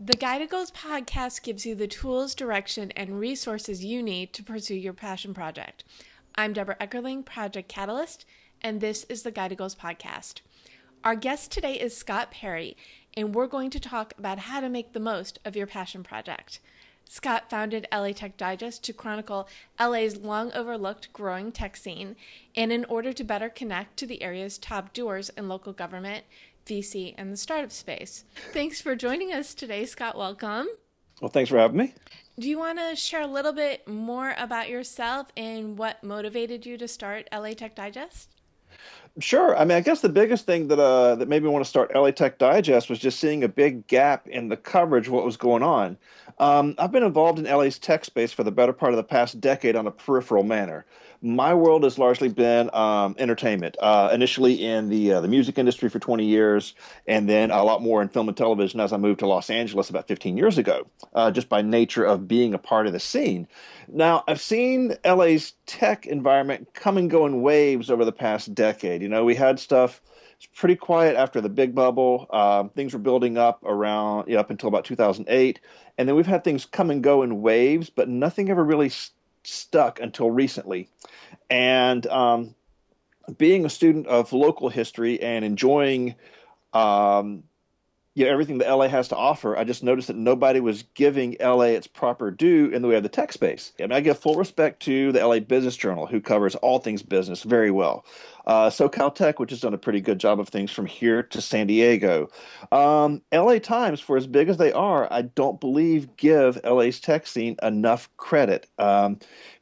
The Guide It Goes podcast gives you the tools, direction, and resources you need to pursue your passion project. I'm Deborah Eckerling, Project Catalyst, and this is the Guide It Goes podcast. Our guest today is Scott Perry, and we're going to talk about how to make the most of your passion project. Scott founded LA Tech Digest to chronicle LA's long overlooked growing tech scene, and in order to better connect to the area's top doers in local government, VC, and the startup space. Thanks for joining us today, Scott. Welcome. Well, thanks for having me. Do you want to share a little bit more about yourself and what motivated you to start LA Tech Digest? Sure. I guess the biggest thing that made me want to start LA Tech Digest was just seeing a big gap in the coverage of what was going on. I've been involved in LA's tech space for the better part of the past decade on a peripheral manner. My world has largely been entertainment. Initially in the music industry for 20 years, and then a lot more in film and television as I moved to Los Angeles about 15 years ago, just by nature of being a part of the scene. Now, I've seen LA's tech environment come and go in waves over the past decade. We had stuff. It's pretty quiet after the big bubble. Things were building up around, up until about 2008. And then we've had things come and go in waves, but nothing ever really stuck until recently. And being a student of local history and enjoying everything that LA has to offer, I just noticed that nobody was giving LA its proper due in the way of the tech space. I give full respect to the LA Business Journal, who covers all things business very well. SoCal Tech, which has done a pretty good job of things from here to San Diego. LA Times, for as big as they are, I don't believe give LA's tech scene enough credit.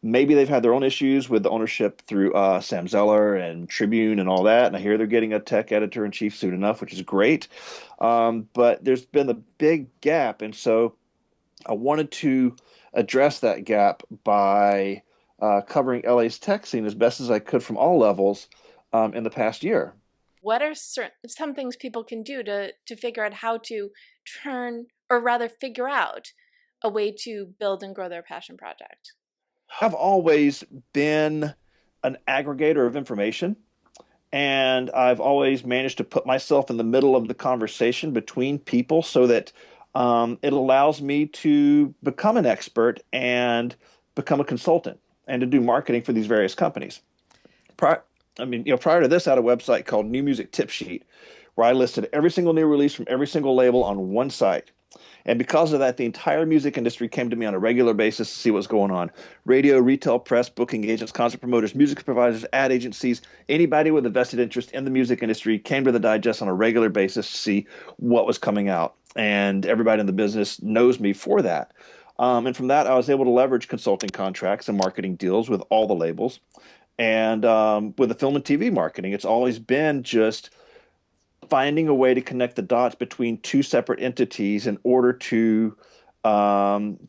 Maybe they've had their own issues with the ownership through Sam Zeller and Tribune and all that. And I hear they're getting a tech editor-in-chief soon enough, which is great. But there's been a big gap. And so I wanted to address that gap by covering LA's tech scene as best as I could from all levels in the past year. What are some things people can do to figure out how to turn, or rather figure out a way to build and grow their passion project? I've always been an aggregator of information, and I've always managed to put myself in the middle of the conversation between people so that it allows me to become an expert and become a consultant and to do marketing for these various companies. Prior to this, I had a website called New Music Tip Sheet, where I listed every single new release from every single label on one site. And because of that, the entire music industry came to me on a regular basis to see what's going on. Radio, retail, press, booking agents, concert promoters, music providers, ad agencies, anybody with a vested interest in the music industry came to the digest on a regular basis to see what was coming out. And everybody in the business knows me for that. And from that, I was able to leverage consulting contracts and marketing deals with all the labels. And with the film and TV marketing, it's always been just finding a way to connect the dots between two separate entities in order to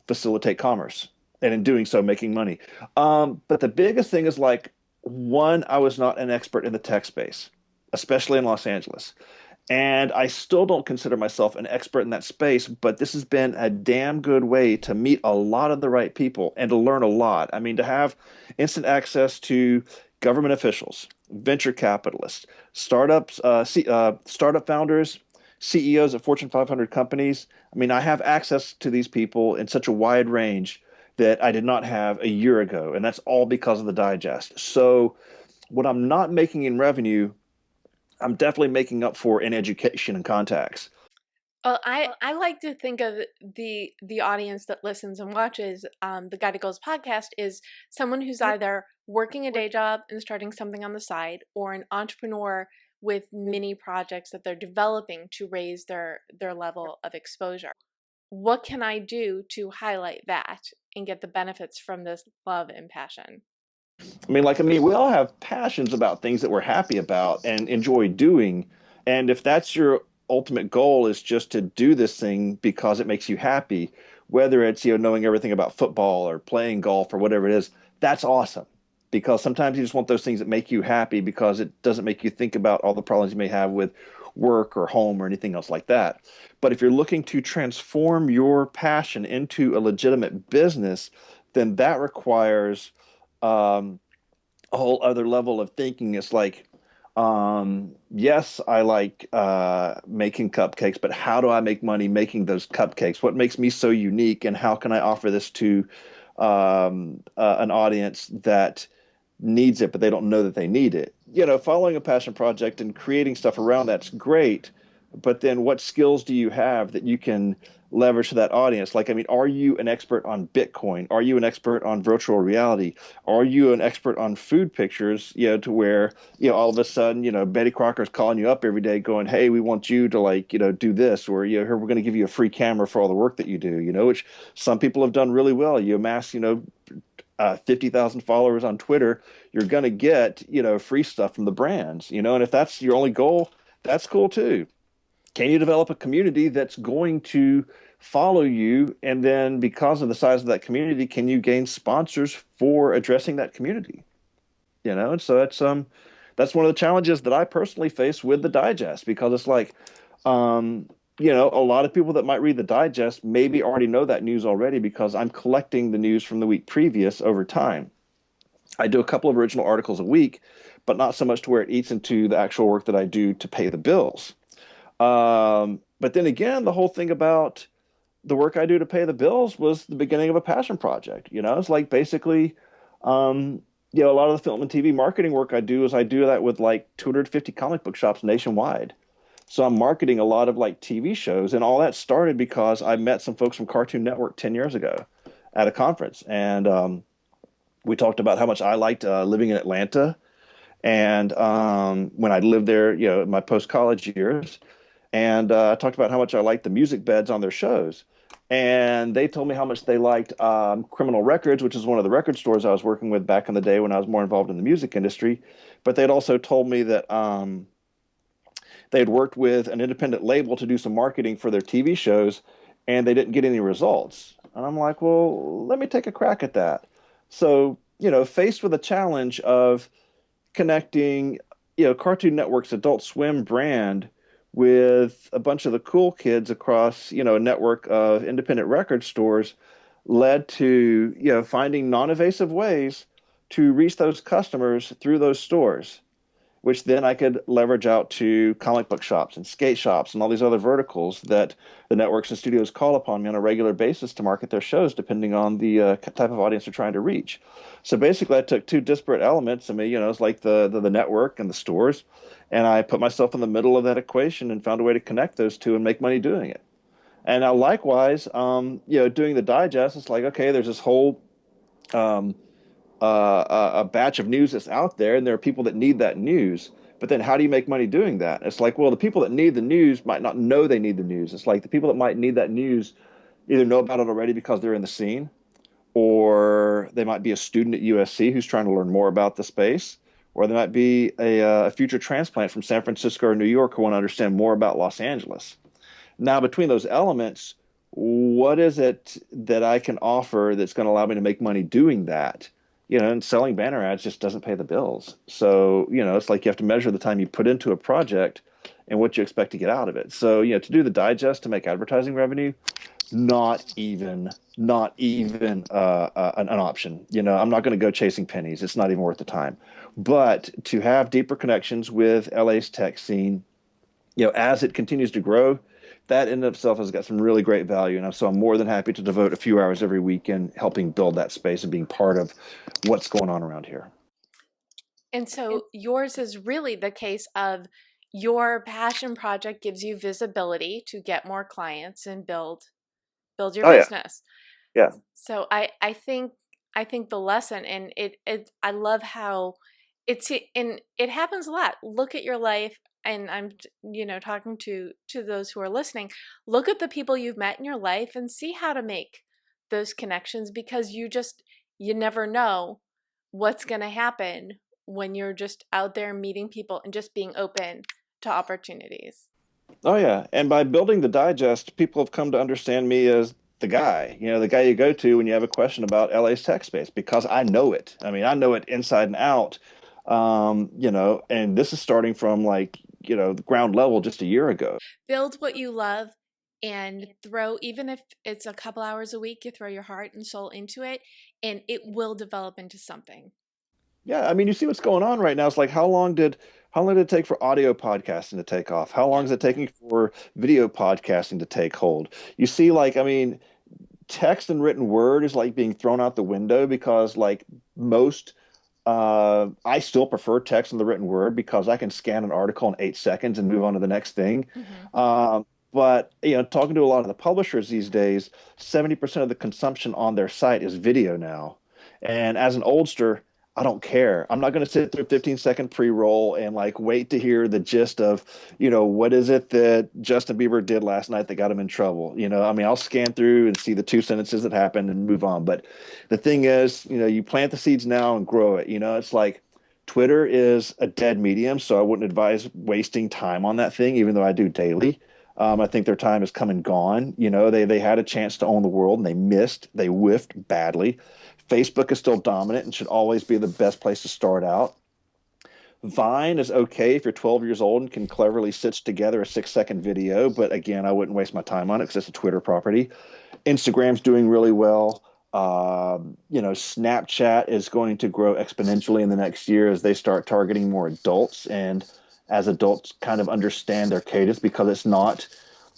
facilitate commerce, and in doing so, making money. But the biggest thing is one, I was not an expert in the tech space, especially in Los Angeles. And I still don't consider myself an expert in that space, but this has been a damn good way to meet a lot of the right people and to learn a lot. To have instant access to government officials, venture capitalists, startups, startup founders, CEOs of Fortune 500 companies. I have access to these people in such a wide range that I did not have a year ago, and that's all because of the digest. So what I'm not making in revenue, I'm definitely making up for in education and contacts. Well, I like to think of the audience that listens and watches the Guide It Goes podcast is someone who's either working a day job and starting something on the side, or an entrepreneur with mini projects that they're developing to raise their level of exposure. What can I do to highlight that and get the benefits from this love and passion? We all have passions about things that we're happy about and enjoy doing. And if that's your ultimate goal is just to do this thing because it makes you happy, whether it's, knowing everything about football or playing golf or whatever it is, that's awesome. Because sometimes you just want those things that make you happy because it doesn't make you think about all the problems you may have with work or home or anything else like that. But if you're looking to transform your passion into a legitimate business, then that requires a whole other level of thinking. It's like Yes, I like making cupcakes, but how do I make money making those cupcakes? What makes me so unique, and how can I offer this to an audience that needs it, but they don't know that they need it? Following a passion project and creating stuff around that's great, but then what skills do you have that you can leverage to that audience? Like, I mean, are you an expert on Bitcoin? Are you an expert on virtual reality? Are you an expert on food pictures, to where, all of a sudden, Betty Crocker's calling you up every day going, hey, we want you to like, do this, or, here, we're going to give you a free camera for all the work that you do, which some people have done really well. You amass, 50,000 followers on Twitter, you're going to get, free stuff from the brands, and if that's your only goal, that's cool too. Can you develop a community that's going to follow you? And then because of the size of that community, can you gain sponsors for addressing that community? And so that's one of the challenges that I personally face with the digest, because it's like, um, a lot of people that might read the digest maybe already know that news already because I'm collecting the news from the week previous over time. I do a couple of original articles a week, but not so much to where it eats into the actual work that I do to pay the bills. But then again, the whole thing about the work I do to pay the bills was the beginning of a passion project. It's like basically, um, a lot of the film and TV marketing work I do is I do that with like 250 comic book shops nationwide. So I'm marketing a lot of like TV shows, and all that started because I met some folks from Cartoon Network 10 years ago at a conference, and we talked about how much I liked living in Atlanta, and when I lived there, in my post college years, and I talked about how much I liked the music beds on their shows. And they told me how much they liked Criminal Records, which is one of the record stores I was working with back in the day when I was more involved in the music industry. But they'd also told me that they had worked with an independent label to do some marketing for their TV shows, and they didn't get any results. And I'm like, well, let me take a crack at that. So, faced with a challenge of connecting, Cartoon Network's Adult Swim brand with a bunch of the cool kids across, a network of independent record stores, led to, finding non-evasive ways to reach those customers through those stores, which then I could leverage out to comic book shops and skate shops and all these other verticals that the networks and studios call upon me on a regular basis to market their shows, depending on the type of audience they're trying to reach. So basically, I took two disparate elements. I mean, it's like the network and the stores, and I put myself in the middle of that equation and found a way to connect those two and make money doing it. And now, likewise, doing the digest, it's like, okay, there's this whole um, a batch of news that's out there, and there are people that need that news. But then, how do you make money doing that? It's like, well, the people that need the news might not know they need the news. It's like the people that might need that news either know about it already because they're in the scene, or they might be a student at USC who's trying to learn more about the space, or they might be a future transplant from San Francisco or New York who want to understand more about Los Angeles. Now, between those elements, what is it that I can offer that's going to allow me to make money doing that? And selling banner ads just doesn't pay the bills. So, it's like you have to measure the time you put into a project and what you expect to get out of it. So, to do the digest to make advertising revenue, not even an option. I'm not going to go chasing pennies. It's not even worth the time. But to have deeper connections with LA's tech scene, as it continues to grow, that in itself has got some really great value. And so I'm more than happy to devote a few hours every weekend helping build that space and being part of what's going on around here. And so yours is really the case of your passion project gives you visibility to get more clients and build your Oh yeah, business. yeah. So I think the lesson, and it I love how and it happens a lot. Look at your life, and I'm talking to those who are listening. Look at the people you've met in your life and see how to make those connections, because you never know what's going to happen when you're just out there meeting people and just being open to opportunities. Oh yeah. And by building the digest, people have come to understand me as the guy you go to when you have a question about LA's tech space, because I know it. I mean, I know it inside and out. And this is starting from like, the ground level just a year ago. Build what you love and throw, even if it's a couple hours a week, you throw your heart and soul into it, and it will develop into something. Yeah, I mean, you see what's going on right now. It's like how long did it take for audio podcasting to take off? How long Yeah. is it taking for video podcasting to take hold? You see, like, I mean, text and written word is like being thrown out the window because like most I still prefer text and the written word because I can scan an article in 8 seconds and move on to the next thing. Hmm. But talking to a lot of the publishers these days, 70% of the consumption on their site is video now. And as an oldster, I don't care. I'm not going to sit through a 15-second pre-roll and like wait to hear the gist of, what is it that Justin Bieber did last night that got him in trouble? I mean, I'll scan through and see the two sentences that happened and move on. But the thing is, you plant the seeds now and grow it. It's like Twitter is a dead medium, so I wouldn't advise wasting time on that thing, even though I do daily. I think their time has come and gone. They had a chance to own the world and they missed. They whiffed badly. Facebook is still dominant and should always be the best place to start out. Vine is okay if you're 12 years old and can cleverly stitch together a 6-second video, but again, I wouldn't waste my time on it because it's a Twitter property. Instagram's doing really well. Snapchat is going to grow exponentially in the next year as they start targeting more adults and as adults kind of understand their cadence because it's not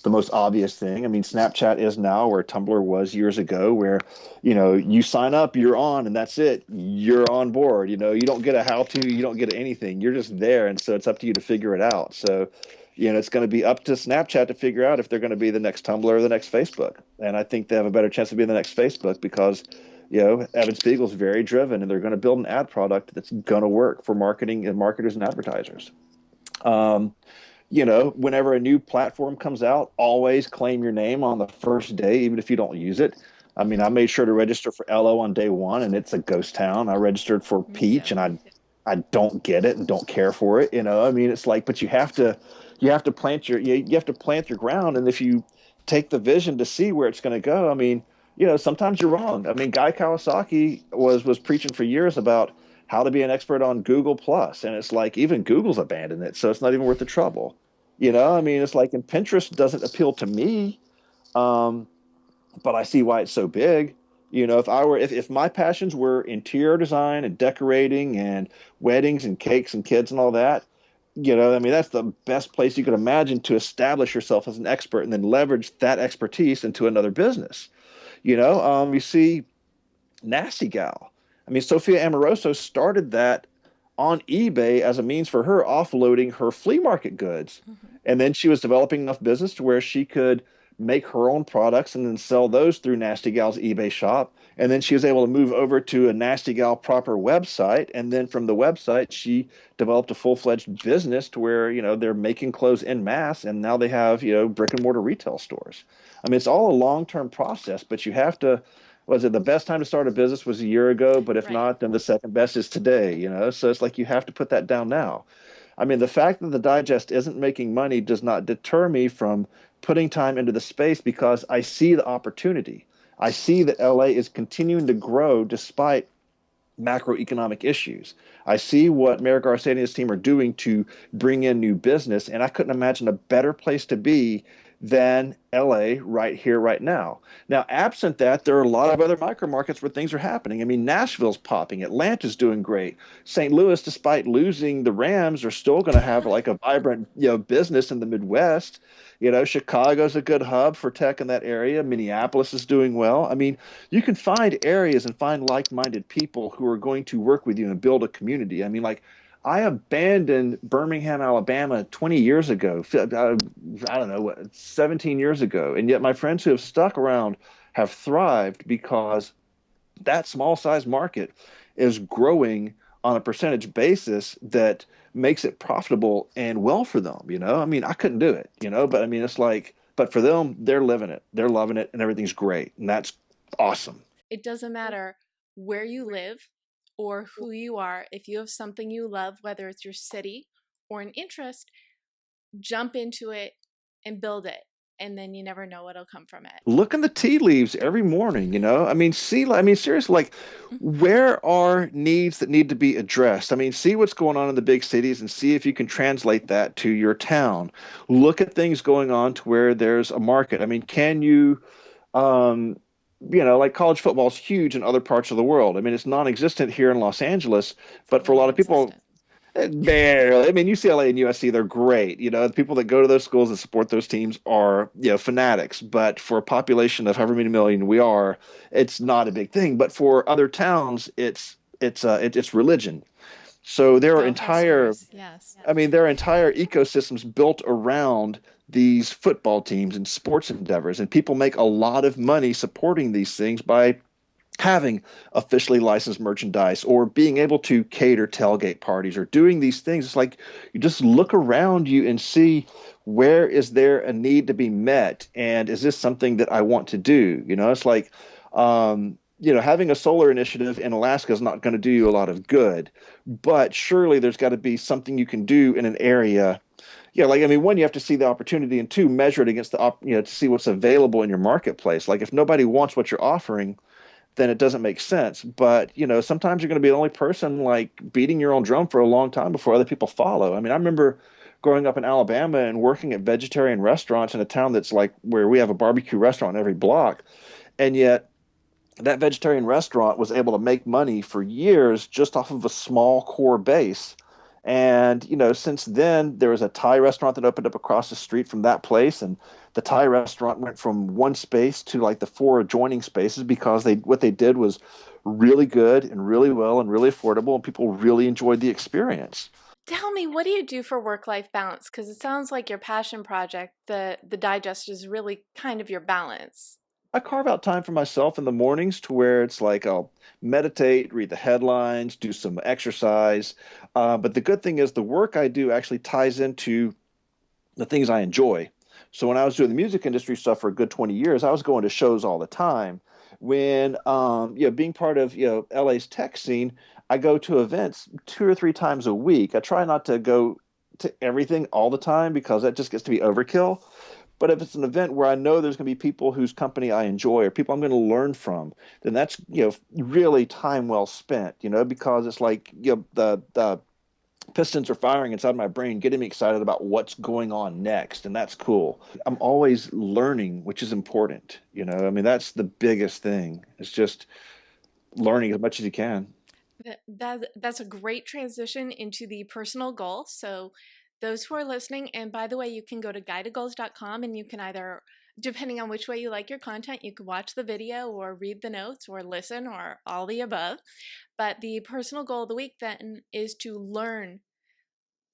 the most obvious thing. I mean, Snapchat is now where Tumblr was years ago, where, you sign up, you're on, and that's it. You're on board. You don't get a how to, you don't get anything. You're just there. And so it's up to you to figure it out. So, it's going to be up to Snapchat to figure out if they're going to be the next Tumblr or the next Facebook. And I think they have a better chance of being the next Facebook because, Evan Spiegel's very driven and they're going to build an ad product that's going to work for marketing and marketers and advertisers. Um, Whenever a new platform comes out, always claim your name on the first day, even if you don't use it. I mean, I made sure to register for Ello on day one, and it's a ghost town. I registered for Me Peach, too. and I don't get it and don't care for it. I mean, it's like, but you have to you have to plant your ground, and if you take the vision to see where it's going to go, I mean, sometimes you're wrong. I mean, Guy Kawasaki was preaching for years about how to be an expert on Google Plus, and it's like even Google's abandoned it, so it's not even worth the trouble. I mean, it's like, and Pinterest doesn't appeal to me, um, but I see why it's so big. If my passions were interior design and decorating and weddings and cakes and kids and all that, I mean, that's the best place you could imagine to establish yourself as an expert and then leverage that expertise into another business. You see Nasty Gal. I mean, Sophia Amoroso started that on eBay as a means for her offloading her flea market goods. Hmm. And then she was developing enough business to where she could make her own products and then sell those through Nasty Gal's eBay shop. And then she was able to move over to a Nasty Gal proper website. And then from the website, she developed a full-fledged business to where, they're making clothes en masse and now they have, brick and mortar retail stores. I mean, it's all a long-term process, but you have to was it the best time to start a business was a year ago, but if Right. not, then the second best is today. So it's like you have to put that down now. I mean, the fact that the digest isn't making money does not deter me from putting time into the space because I see the opportunity. I see that LA is continuing to grow despite macroeconomic issues. I see what Mayor Garcetti and his team are doing to bring in new business, and I couldn't imagine a better place to be than LA right here, right now. Now, absent that, there are a lot of other micro markets where things are happening. I mean, Nashville's popping, Atlanta's doing great. St. Louis, despite losing the Rams, are still going to have like a vibrant, business in the Midwest. Chicago's a good hub for tech in that area. Minneapolis is doing well. I mean, you can find areas and find like-minded people who are going to work with you and build a community. I mean, like I abandoned Birmingham, Alabama 20 years ago. I don't know, 17 years ago. And yet my friends who have stuck around have thrived because that small size market is growing on a percentage basis that makes it profitable and well for them. I mean, I couldn't do it, but I mean, it's like, but for them, they're living it, they're loving it, and everything's great. And that's awesome. It doesn't matter where you live or who you are. If you have something you love, whether it's your city or an interest, jump into it and build it. And then you never know what'll come from it. Look in the tea leaves every morning. I mean, I mean, seriously, like, where are needs that need to be addressed? I mean, see what's going on in the big cities and see if you can translate that to your town. Look at things going on to where there's a market. I mean, can you, um, like college football is huge in other parts of the world. I mean, it's non-existent here in Los Angeles, It's a but for a lot little of people, existent. barely. I mean, UCLA and USC, they're great. The people that go to those schools and support those teams are, fanatics. But for a population of however many million we are, it's not a big thing. But for other towns, it's religion. So Go Huskers. Yes. there are entire ecosystems built around these football teams and sports endeavors, and people make a lot of money supporting these things by having officially licensed merchandise or being able to cater tailgate parties or doing these things. It's like you just look around you and see, where is there a need to be met, and is this something that I want to do? It's like having a solar initiative in Alaska is not going to do you a lot of good, but surely there's got to be something you can do in an area. Yeah, like, I mean, one, you have to see the opportunity, and two, measure it against to see what's available in your marketplace. Like, if nobody wants what you're offering, then it doesn't make sense. But, sometimes you're going to be the only person like beating your own drum for a long time before other people follow. I mean, I remember growing up in Alabama and working at vegetarian restaurants in a town that's like where we have a barbecue restaurant in every block. And yet that vegetarian restaurant was able to make money for years just off of a small core base. And, since then, there was a Thai restaurant that opened up across the street from that place. And the Thai restaurant went from one space to like the four adjoining spaces because what they did was really good and really well and really affordable. And people really enjoyed the experience. Tell me, what do you do for work-life balance? Because it sounds like your passion project, the digest, is really kind of your balance. I carve out time for myself in the mornings to where it's like I'll meditate, read the headlines, do some exercise. But the good thing is the work I do actually ties into the things I enjoy. So when I was doing the music industry stuff for a good 20 years, I was going to shows all the time. When being part of LA's tech scene, I go to events 2 or 3 times a week. I try not to go to everything all the time because that just gets to be overkill. But if it's an event where I know there's going to be people whose company I enjoy or people I'm going to learn from, then that's really time well spent. Because it's like the pistons are firing inside my brain, getting me excited about what's going on next, and that's cool. I'm always learning, which is important. I mean, that's the biggest thing. It's just learning as much as you can. That's a great transition into the personal goal. So, those who are listening, and by the way, you can go to guidedgoals.com and you can either, depending on which way you like your content, you can watch the video or read the notes or listen or all the above. But the personal goal of the week then is to learn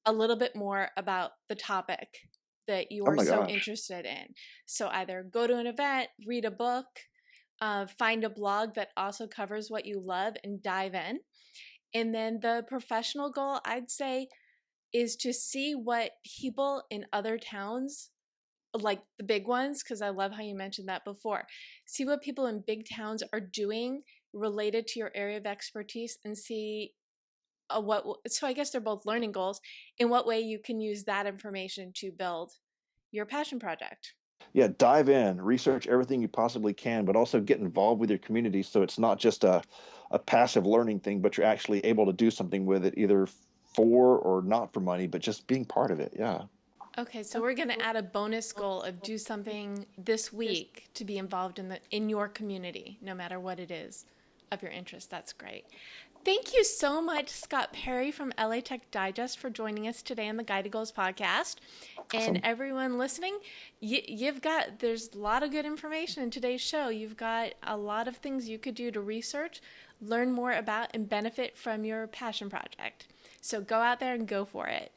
a little bit more about the topic that you Oh are my so gosh. interested in. So, either go to an event, read a book, find a blog that also covers what you love and dive in. And then the professional goal, I'd say, is to see what people in other towns, like the big ones, because I love how you mentioned that before, see what people in big towns are doing related to your area of expertise and see what. So I guess they're both learning goals. In what way you can use that information to build your passion project. Yeah, dive in, research everything you possibly can, but also get involved with your community so it's not just a passive learning thing, but you're actually able to do something with it, either for or not for money, but just being part of it. Yeah. Okay, so we're going to add a bonus goal of do something this week to be involved in your community, no matter what it is of your interest. That's great. Thank you so much, Scott Perry from LA Tech Digest, for joining us today on the Guided Goals podcast. And Awesome. everyone listening, there's a lot of good information in today's show. You've got a lot of things you could do to research, learn more about, and benefit from your passion project. So go out there and go for it.